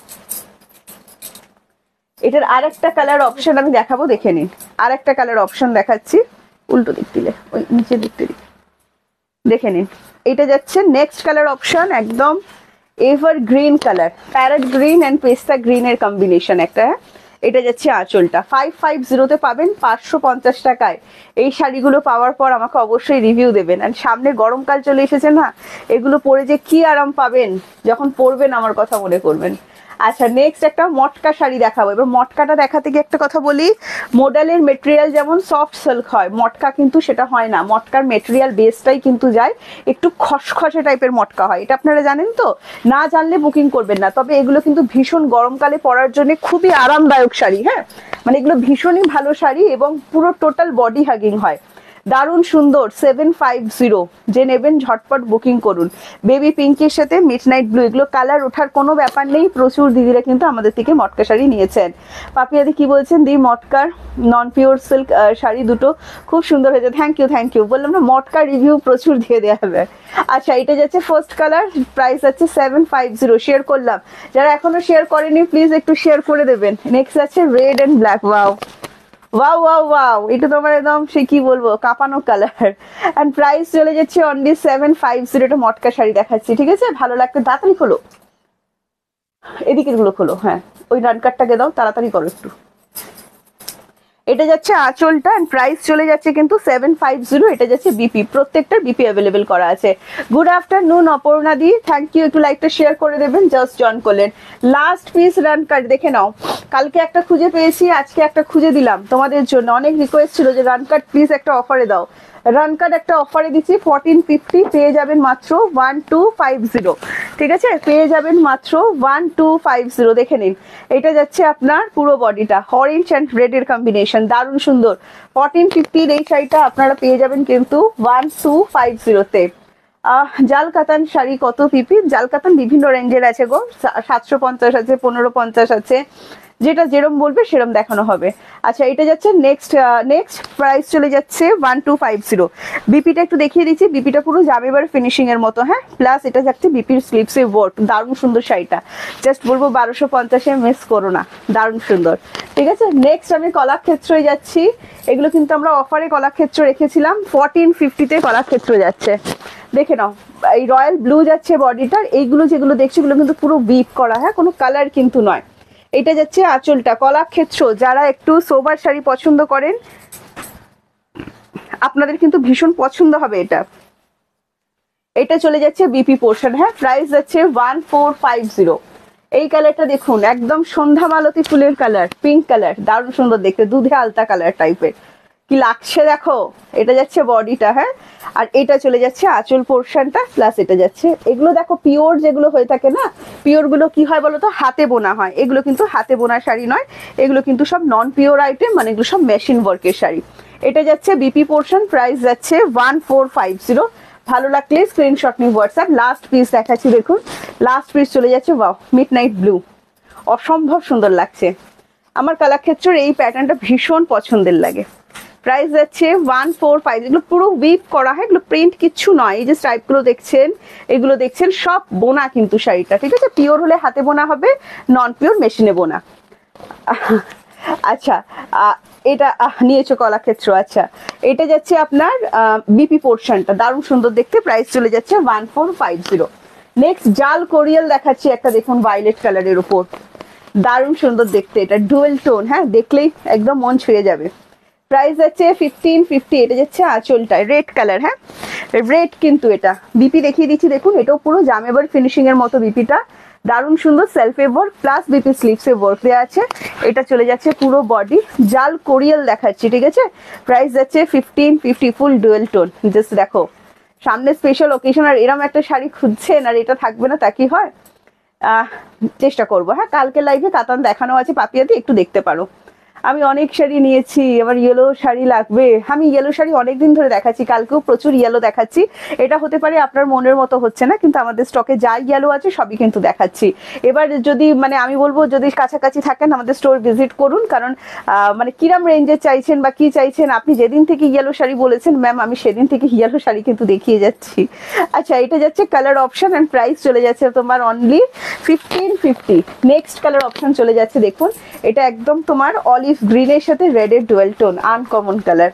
এটার আরেকটা কালার অপশন আমি দেখাবো দেখে নিন আরেকটা কালার অপশন দেখাচ্ছি উল্টো দিক দিলে ওই নিচের দিক থেকে দেখে নিন এটা যাচ্ছে নেক্সট কালার অপশন একদম ever green colour parrot green and পেস্তা গ্রিনের কম্বিনেশন একটা এটা যাচ্ছে আঁচলটা 550 তে পাবেন 550 টাকায় এই শাড়িগুলো পাওয়ার পর আমাকে অবশ্যই রিভিউ দেবেন আর সামনে গরমকাল চলে এসেছে না এগুলো পরে যে কি আরাম পাবেন যখন পরবেন আমার কথা মনে করবেন আচ্ছা নেক্সট একটা মটকা শাড়ি দেখাবো এবার মটকাটা দেখাতে গিয়ে একটা কথা বলি মডেলের মেটেরিয়াল যেমন সফট সিল্ক হয় মটকা কিন্তু সেটা হয় না মটকার মেটেরিয়াল বেসটাই কিন্তু যায় একটু খসখসে টাইপের মটকা হয় এটা আপনারা জানেন তো না জানলে বুকিং করবেন না তবে এগুলো কিন্তু ভীষণ গরমকালে পরার জন্য খুবই আরামদায়ক শাড়ি হ্যাঁ মানে এগুলো ভীষণই ভালো শাড়ি এবং পুরো টোটাল বডি হাগিং হয় দারুণ সুন্দর 750 যে নেবেন ঝটপট বুকিং করুন বেবি পিঙ্কের সাথে মিডনাইট ব্লু এগুলো কালার ওঠার কোনো ব্যাপার নেই প্রচুর দিদিরা কিন্তু আমাদের থেকে মটকা শাড়ি নিয়েছেন পাপিয়াদি কি বলছেন দি মটকার নন পিওর সিল্ক শাড়ি দুটো খুব সুন্দর হয়েছে থ্যাংক ইউ বললাম না মটকা রিভিউ প্রচুর দিয়ে দেওয়া হবে আচ্ছা এটা যাচ্ছে ফার্স্ট কালার প্রাইস আছে 750 শেয়ার করলাম যারা এখনো শেয়ার করেনি প্লিজ একটু শেয়ার করে দেবেন নেক্সট আছে red and black wow wow wow wow, এটা তোমার একদম সে কি বলবো কাঁপানো কালার। এন্ড প্রাইস চলে যাচ্ছে অনলি 750। এটা মটকা শাড়ি দেখাচ্ছি, ঠিক আছে? ভালো লাগবে, তাড়াতাড়ি খোলো, এদিকের গুলো খোলো। হ্যাঁ, ওই রান কার্ডটাকে দাও, তাড়াতাড়ি করো একটু। এটা যাচ্ছে আঁচলটা, এন্ড প্রাইস চলে যাচ্ছে কিন্তু 750। এটা যাচ্ছে বিপি, প্রত্যেকটার বিপি অ্যাভেলেবেল করা আছে। গুড আফটারনুন অপর্ণা দি, থ্যাংক ইউ। একটু লাইকটা শেয়ার করে দেবেন, জাস্ট জয়েন করলেন। লাস্ট পিস রান কার্ড দেখে নাও, কালকে একটা খুঁজে পেয়েছি, আজকে একটা খুঁজে দিলাম তোমাদের জন্য। অনেক রিকোয়েস্ট ছিল যে রান কার্ড প্লিজ একটা অফারে দাও। রান কার্ড একটা অফারে দিচ্ছি 1450, পেয়ে যাবেন মাত্র 1250। ঠিক আছে, পেয়ে যাবেন মাত্র 1250। দেখে নিন, এটা যাচ্ছে আপনার পুরো বডিটা অরেঞ্জ অ্যান্ড রেড এর কম্বিনেশন, দারুণ সুন্দর। 1450 এই শাড়িটা আপনারা পেয়ে যাবেন কিন্তু 1250 তে। জাল কাতান শাড়ি কত পিপি? জাল কাতান বিভিন্ন রেঞ্জের আছে গো, 750 আছে, 1550 আছে, যেটা যেরম বলবে সেরম দেখানো হবে। আচ্ছা, এটা যাচ্ছে নেক্সট প্রাইস চলে যাচ্ছে 1250। বিপিটা একটু দেখিয়ে দিচ্ছি, বিপিটা পুরো জামেবার ফিনিশিং এর মতো, হ্যাঁ। প্লাস এটা যাচ্ছে বিপির স্লিপসে ওয়ার্ক, দারুণ সুন্দর শাড়িটা। জাস্ট বলবো 1250-এ মিস করো না, দারুণ সুন্দর। ঠিক আছে, নেক্সট আমি কলাক্ষেত্রে যাচ্ছি। এগুলো কিন্তু আমরা অফারে কলাক্ষেত্র রেখেছিলাম, 1450-তে কলাক্ষেত্র যাচ্ছে। দেখে নাও, এই রয়্যাল ব্লু যাচ্ছে বডিটার। এইগুলো যেগুলো দেখছি এগুলো কিন্তু পুরো উইভ করা, হ্যাঁ, কোনো কালার কিন্তু নয়। এটা যাচ্ছে আঁচলটা, কলাক্ষেত্র। যারা একটু সোবার শাড়ি পছন্দ করেন আপনাদের কিন্তু ভীষণ পছন্দ হবে এটা। এটা চলে যাচ্ছে বিপি পোর্শন, হ্যাঁ। প্রাইস যাচ্ছে 1450। এই কালারটা দেখুন, একদম সন্ধ্যা মালতী ফুলের কালার, পিঙ্ক কালার, দারুণ সুন্দর দেখতে, দুধে আলতা কালার টাইপের, কি লাগছে দেখো। এটা যাচ্ছে বডিটা, হ্যাঁ। আর এটা চলে যাচ্ছে আঁচল পোর্শনটা, প্লাস এটা যাচ্ছে, এগুলো দেখো পিওর যেগুলো হয়ে থাকে না, পিওর গুলো কি হয় বলো তো, হাতে বোনা হয়। এগুলো কিন্তু হাতে বোনা শাড়ি নয়, এগুলো কিন্তু সব নন পিওর আইটেম, মানে এগুলো সব মেশিন ওয়ার্কের শাড়ি। এটা যাচ্ছে বিপি পোর্শন, প্রাইস যাচ্ছে 1450। ভালো লাগলে স্ক্রিনশট নিয়ে হোয়াটসঅ্যাপ। লাস্ট পিস দেখাচ্ছি, দেখুন লাস্ট পিস চলে যাচ্ছে, ওয়াও, মিড নাইট ব্লু, অসম্ভব সুন্দর লাগছে। আমার কলাক্ষেত্রের এই প্যাটার্নটা ভীষণ পছন্দের লাগে। প্রাইস যাচ্ছে 1450। এগুলো পুরো উইভ করা হয়, এগুলো প্রিন্ট কিচ্ছু নয়। এই যে স্ট্রাইপ গুলো দেখছেন, এগুলো দেখছেন সব বোনা কিন্তু শাড়িটা, ঠিক আছে? পিওর হলে হাতে বোনা হবে, নন পিওর মেশিনে বোনা। আচ্ছা, এটা নিয়েছো কলাক্ষেত্র। আচ্ছা, এটা যাচ্ছে আপনার বিপি পোর্শনটা, দারুণ সুন্দর দেখতে। প্রাইস চলে যাচ্ছে 1450। নেক্সট জাল কোরিয়াল দেখাচ্ছি একটা, দেখুন ভায়োলেট কালারের উপর, দারুণ সুন্দর দেখতে। এটা ডুয়েল টোন, হ্যাঁ, দেখলেই একদম মন ছুঁয়ে যাবে। প্রাইস যাচ্ছে 1550। এটা যাচ্ছে আঁচলটায় রেড কালার, হ্যাঁ, রেড কিন্তু এটা। বিপি দেখিয়ে দিচ্ছি, দেখুন এটাও পুরো জামেবার ফিনিশিং এর মতো বিপিটা, দারুণ সুন্দর সেলফে ওয়ার্ক প্লাস বিপি স্লিভসে ওয়ার্ক দেওয়া আছে। এটা চলে যাচ্ছে পুরো বডি, জাল কোরিয়াল দেখাচ্ছি, ঠিক আছে? প্রাইস যাচ্ছে 1550, ফুল ডুয়েল টোন। জাস্ট দেখো, সামনে স্পেশাল ওকেশন, আর এরম একটা শাড়ি খুঁজছেন আর এটা থাকবে না, তা কি হয়? চেষ্টা করবো, হ্যাঁ। কালকে লাইভে কাতান দেখানো আছে পাপিয়াতে, একটু দেখতে পারো। আমি অনেক শাড়ি নিয়েছি, আমার ইয়েলো শাড়ি লাগবে। আমি ইয়েলো শাড়ি অনেকদিন ধরে দেখাচ্ছি, কালকেও প্রচুর ইয়েলো দেখাচ্ছি। এটা হতে পারে আপনার মনের মতো হচ্ছে না, কিন্তু আমাদের স্টকে যা ইয়েলো আছে সবই কিন্তু দেখাচ্ছি। এবার যদি মানে আমি বলবো, যদি কাছাকাছি থাকেন আমাদের স্টোর ভিজিট করুন, কারণ মানে কিরম রেঞ্জে চাইছেন বা কি চাইছেন। আপনি যেদিন থেকে ইয়েলো শাড়ি বলেছেন ম্যাম, আমি সেদিন থেকে ইয়েলো শাড়ি কিন্তু দেখিয়ে যাচ্ছি। আচ্ছা, এটা যাচ্ছে কালার অপশন, এন্ড প্রাইস চলে যাচ্ছে তোমার অনলি 1550। নেক্সট কালার অপশন চলে যাচ্ছে, দেখুন এটা একদম তোমার অলিভ গ্রিনের সাথে রেড এর ডুয়েল টোন, আনকমন কালার।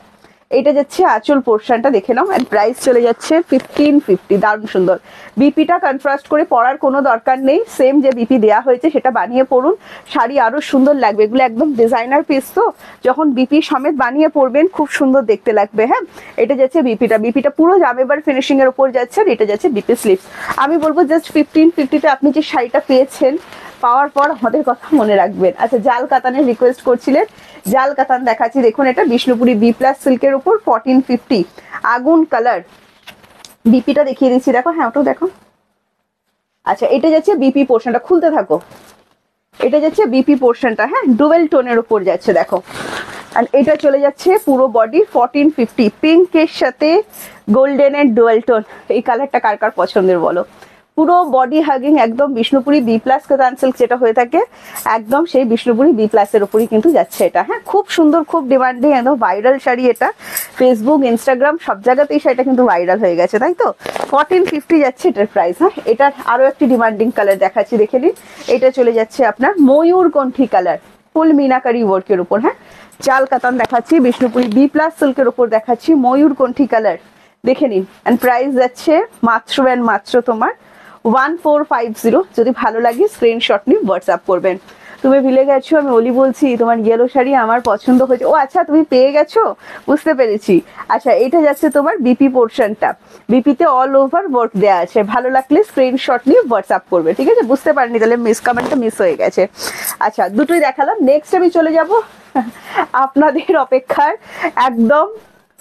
এটা যাচ্ছে আঁচল পোর্শনটা, দেখে নাও। এন্ড প্রাইস চলে যাচ্ছে 1550, দারুণ সুন্দর। বিপিটা কনট্রাস্ট করে পরার কোনো দরকার নেই, সেম যে বিপি দেওয়া হয়েছে সেটা বানিয়ে পরুন, শাড়ি আরো সুন্দর লাগবে। এগুলো একদম ডিজাইনার পিস, তো যখন বিপি সমেত বানিয়ে পরবেন খুব সুন্দর দেখতে লাগবে, হ্যাঁ। এটা যাচ্ছে বিপিটা পুরো জামেবার ফিনিশিং এর উপর যাচ্ছে, আর এটা যাচ্ছে বিপি স্লিভস। আমি বলবো জাস্ট 1550-তে আপনি যে শাড়িটা পেয়েছেন, পাওয়ার পর আমাদের কথা মনে রাখবেন। আচ্ছা, জাল কাতানের রিকোয়েস্ট করছিলেন, জাল কাতান দেখাচ্ছি, দেখুন এটা বিষ্ণুপুরি বি প্লাস সিল্কের উপর 1450, আগুন কালার। বিপিটা দেখিয়ে দিচ্ছি, দেখো, হ্যাঁ ওটাও দেখো। আচ্ছা, এটা যাচ্ছে বিপি পোর্শনটা, খুলতে থাকো। এটা যাচ্ছে বিপি পোর্শনটা, হ্যাঁ, ডুয়েল টোনের উপর যাচ্ছে, দেখো। আর এটা চলে যাচ্ছে পুরো বডি 1450, পিঙ্কের সাথে গোল্ডেনের ডুয়েল টোন। এই কালারটা কার কার পছন্দের বলো? পুরো বডি হাগিং, একদম বিষ্ণুপুরি বি প্লাস কাতান সিল্ক যেটা হয়ে থাকে, একদম সেই বিষ্ণুপুরি বি প্লাসের উপরই কিন্তু যাচ্ছে এটা, হ্যাঁ। খুব সুন্দর, খুব ডিমান্ডিং, একদম ভাইরাল শাড়ি এটা। ফেসবুক, ইনস্টাগ্রাম সব জায়গাতেই শাড়িটা কিন্তু ভাইরাল হয়ে গেছে, তাই তো? 1450 যাচ্ছে এটার প্রাইস, হ্যাঁ। এটার আরো একটি ডিমান্ডিং কালার দেখাচ্ছি, দেখে নিন। এটা চলে যাচ্ছে আপনার ময়ূরকণ্ঠী কালার, ফুল মিনাকারি ওয়ার্কের উপর, হ্যাঁ। জাল কাতান দেখাচ্ছি, বিষ্ণুপুরি বি প্লাস সিল্কের উপর দেখাচ্ছি, ময়ূরকণ্ঠী কালার দেখে নিন। এন্ড প্রাইস যাচ্ছে মাত্র অ্যান্ড মাত্র তোমার 1450। যদি ভালো লাগে স্ক্রিনশট নিয়ে হোয়াটসঅ্যাপ করবেন। তুমি ভুলে গেছো আমি ওলি বলছি, তোমার ইয়েলো শাড়ি আমার পছন্দ হয়েছে। ও আচ্ছা, তুমি পেয়ে গেছো, বুঝতে পেরেছি। আচ্ছা, এটা যাচ্ছে তোমার বিপি পোর্শনটা, বিপিতে অল ওভার ওয়ার্ক দেওয়া আছে। ভালো লাগলে স্ক্রিনশট নিয়ে হোয়াটসঅ্যাপ করবে, ঠিক আছে? বুঝতে পারিনি, তাহলে কমেন্টটা মিস হয়ে গেছে। আচ্ছা, দুটোই দেখালাম। নেক্সট আমি চলে যাব আপনাদের অপেক্ষার একদম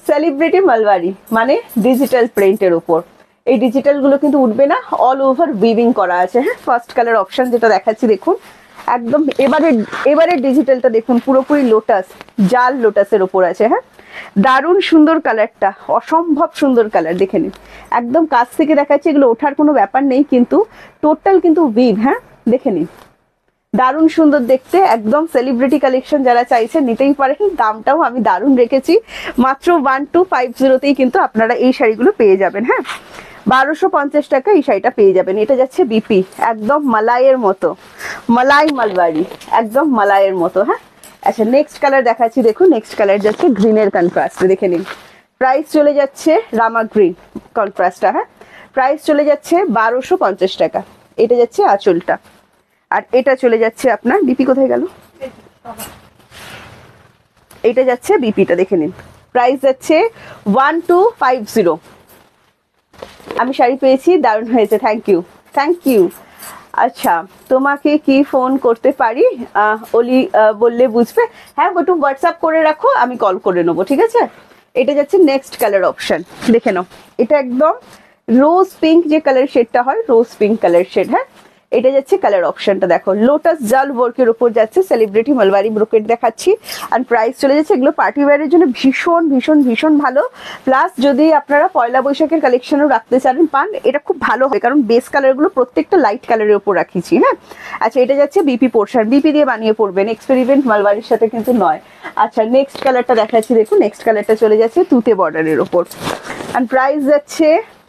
সেলিব্রিটি মালবারি, মানে ডিজিটাল প্রিন্টের উপর। এই ডিজিটাল গুলো কিন্তু উঠবে না, অল ওভার উইভিং করা আছে। হ্যাঁ, ফার্স্ট কালার অপশন যেটা দেখাচ্ছি দেখুন, একদম এবারে ডিজিটালটা দেখুন, পুরোপুরি লোটাস, জাল লোটাসের উপর আছে। হ্যাঁ, দারুণ সুন্দর কালারটা, অসম্ভব সুন্দর কালার, দেখে নিন। একদম কাছ থেকে দেখাচ্ছি, এগুলো ওঠার কোনো ব্যাপার নেই, কিন্তু টোটাল কিন্তু উইভ। হ্যাঁ, দেখে নিন, দারুণ সুন্দর দেখতে, একদম সেলিব্রিটি কালেকশন। যারা চাইছেন নিতেই পারেন। দামটাও আমি দারুণ রেখেছি, মাত্র 1250তেই কিন্তু আপনারা এই শাড়িগুলো পেয়ে যাবেন। হ্যাঁ, 1250 টাকা এই শাড়িটা পেয়ে যাবেন। এটা যাচ্ছে বিপি, একদম মালাইয়ের মতো, মালাই মালবাড়ি, একদম মালাইয়ের মতো। হ্যাঁ, আচ্ছা, নেক্সট কালার দেখাচ্ছি দেখুন। নেক্সট কালার যাচ্ছে গ্রিনের কন্ট্রাস্ট, দেখে নিন। প্রাইস চলে যাচ্ছে রামা গ্রিন কন্ট্রাস্টটা। হ্যাঁ, প্রাইস চলে যাচ্ছে 1250 টাকা। এটা যাচ্ছে আঁচলটা, আর এটা চলে যাচ্ছে আপনার বিপি, কোথায় গেল? এটা যাচ্ছে বিপিটা, দেখে নিন। প্রাইস যাচ্ছে 1250। আমি শাড়ি পেয়েছি, দারুণ হয়েছে, থ্যাংক ইউ, থ্যাংক ইউ। আচ্ছা, তোমাকে কি ফোন করতে পারি? ওলি বললে বুঝবে। হ্যাঁ, একটু হোয়াটসঅ্যাপ করে রাখো, আমি কল করে নেবো, ঠিক আছে? এটা যাচ্ছে নেক্সট কালার অপশন, দেখে নাও। এটা একদম রোজ পিঙ্ক যে কালার শেডটা হয়, রোজ পিঙ্ক কালার শেড। হ্যাঁ, এটা যাচ্ছে কালার অপশনটা, দেখো লোটাস জাল ওয়ার্কের উপর যাচ্ছে, সেলিব্রিটি মালবারি ব্রোকেট দেখাচ্ছি। আর প্রাইস চলে যাচ্ছে, এগুলো পার্টি ওয়্যারের জন্য ভীষণ ভীষণ ভীষণ ভালো। প্লাস যদি আপনারা পয়লা বৈশাখের কালেকশনও রাখতে চান পান, এটা খুব ভালো হয়, কারণ বেস কালারগুলো প্রত্যেকটা লাইট কালারের উপর রাখিছি। হ্যাঁ, আচ্ছা, এটা যাচ্ছে বিপি পোর্শন, বিপি দিয়ে বানিয়ে পড়বেন, এক্সপেরিমেন্ট মালবারির সাথে কিন্তু নয়। আচ্ছা, নেক্সট কালারটা দেখাচ্ছি দেখুন। নেক্সট কালারটা চলে যাচ্ছে তুতে বর্ডারের ওপর, আর প্রাইস যাচ্ছে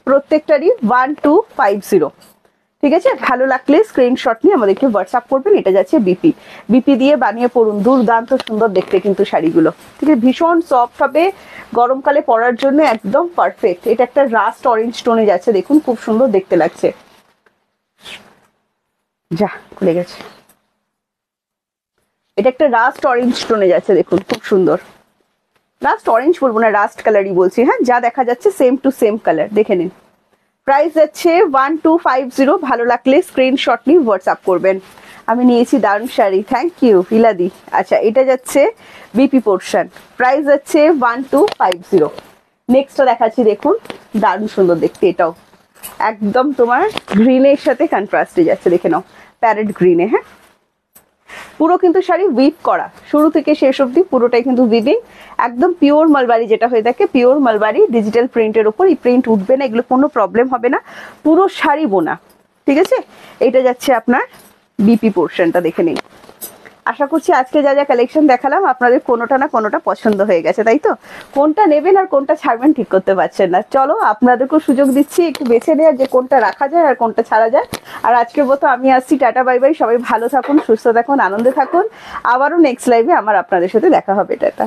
প্রত্যেকটারই 1250। ঠিক আছে, ভালো লাগলে স্ক্রিনশট নিয়ে আমাদেরকে হোয়াটসঅ্যাপ করবেন। এটা যাচ্ছে বিপি, বিপি দিয়ে বানিয়ে পড়ুন, দুর্দান্ত সুন্দর দেখতে কিন্তু শাড়িগুলো। ঠিক আছে, ভীষণ সফট হবে, গরমকালে পরার জন্য একদম পারফেক্ট। এটা একটা রাস্ট অরেঞ্জ টোনে যাচ্ছে, দেখুন খুব সুন্দর দেখতে লাগছে। যা খুলে গেছে, এটা একটা রাস্ট অরেঞ্জ টোনে যাচ্ছে, দেখুন খুব সুন্দর। রাস্ট অরেঞ্জ বলবো না, রাস্ট কালারই বলছি। হ্যাঁ, যা দেখা যাচ্ছে সেম টু সেম কালার, দেখে নিন। প্রাইস যাচ্ছে 1250। ভালো লাগলে স্ক্রিনশট নিয়ে হোয়াটসঅ্যাপ করবেন। আমি নিয়েছি দারুণ শাড়ি, থ্যাংক ইউ ইলাদি। আচ্ছা, এটা যাচ্ছে বিপি পোর্শন, প্রাইস যাচ্ছে 1250। নেক্সটটা দেখাচ্ছি দেখুন, দারুণ সুন্দর দেখতে, এটাও একদম তোমার গ্রিনের সাথে কন্ট্রাস্টে যাচ্ছে, দেখে নাও, প্যারেট গ্রিনে। হ্যাঁ, পুরো কিন্তু শাড়ি উইভ করা, শুরু থেকে শেষ অবধি পুরোটাই কিন্তু উইভিং, একদম পিওর মালবারি যেটা হয়ে থাকে, পিওর মালবারি ডিজিটাল প্রিন্টের উপর। এই প্রিন্ট উঠবে না, এগুলো কোনো প্রবলেম হবে না, পুরো শাড়ি বোনা। ঠিক আছে, এটা যাচ্ছে আপনার বিপি পোর্শনটা, দেখে নিন। আশা করছি আজকে যা যা কালেকশন দেখালাম আপনাদের কোনোটা না কোনোটা পছন্দ হয়ে গেছে, তাই তো? কোনটা নেবেন আর কোনটা ছাড়বেন ঠিক করতে পারছেন না। চলো, আপনাদেরকেও সুযোগ দিচ্ছি একটু বেছে নেওয়ার, যে কোনটা রাখা যায় আর কোনটা ছাড়া যায়। আর আজকের মতো আমি আসছি, টাটা বাই বাই। সবাই ভালো থাকুন, সুস্থ থাকুন, আনন্দে থাকুন। আবারও নেক্সট লাইভে আমার আপনাদের সাথে দেখা হবে, টাটা।